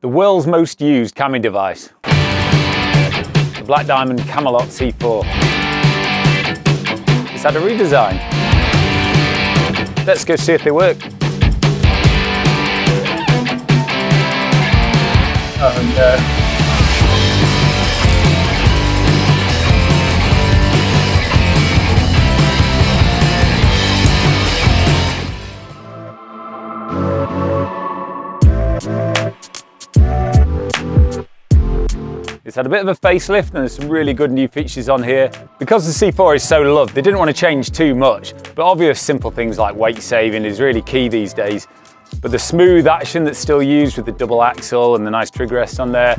The world's most used camming device. The Black Diamond Camalot C4. It's had a redesign. Let's go see if they work. It's had a bit of a facelift and there's some really good new features on here. Because the C4 is so loved, they didn't want to change too much, but obvious simple things like weight saving is really key these days. But the smooth action that's still used with the double axle and the nice trig rest on there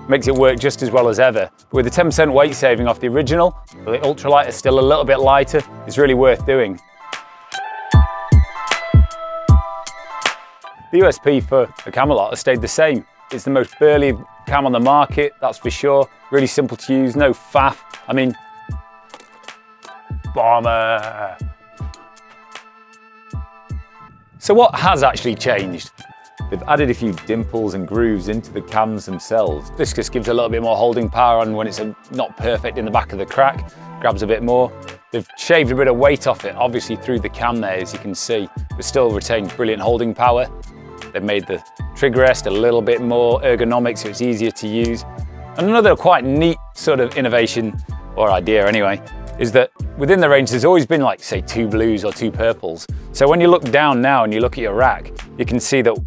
makes it work just as well as ever. With the 10% weight saving off the original, but the ultralight is still a little bit lighter, it's really worth doing. The USP for the Camalot has stayed the same. It's the most burly cam on the market, that's for sure. Really simple to use, no faff. I mean, bomber. So what has actually changed? They've added a few dimples and grooves into the cams themselves. This just gives a little bit more holding power on when it's not perfect in the back of the crack, grabs a bit more. They've shaved a bit of weight off it, obviously through the cam there, as you can see, but still retains brilliant holding power. They've made the trig rest a little bit more ergonomic so it's easier to use. And another quite neat sort of innovation, or idea anyway, is that within the range there's always been like, say, 2 blues or 2 purples. So when you look down now and you look at your rack, you can see that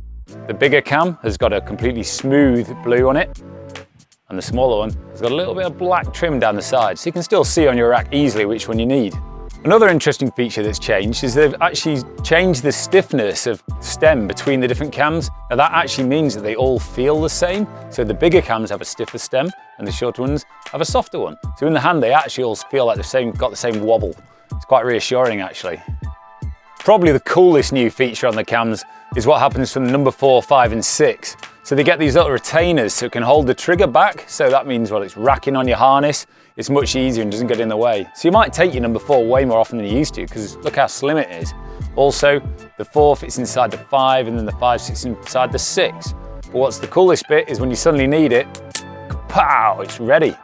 the bigger cam has got a completely smooth blue on it, and the smaller one has got a little bit of black trim down the side, so you can still see on your rack easily which one you need. Another interesting feature that's changed is they've actually changed the stiffness of stem between the different cams. Now that actually means that they all feel the same. So the bigger cams have a stiffer stem and the shorter ones have a softer one. So in the hand, they actually all feel like got the same wobble. It's quite reassuring actually. Probably the coolest new feature on the cams is what happens from number 4, 5 and 6. So they get these little retainers so it can hold the trigger back. So that means, well, it's racking on your harness. It's much easier and doesn't get in the way. So you might take your number 4 way more often than you used to because look how slim it is. Also, the 4 fits inside the 5 and then the 5 sits inside the 6. But what's the coolest bit is when you suddenly need it, pow, it's ready.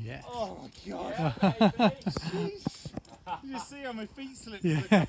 Yes. Oh my god! Jeez. You see how my feet slipped? Yeah.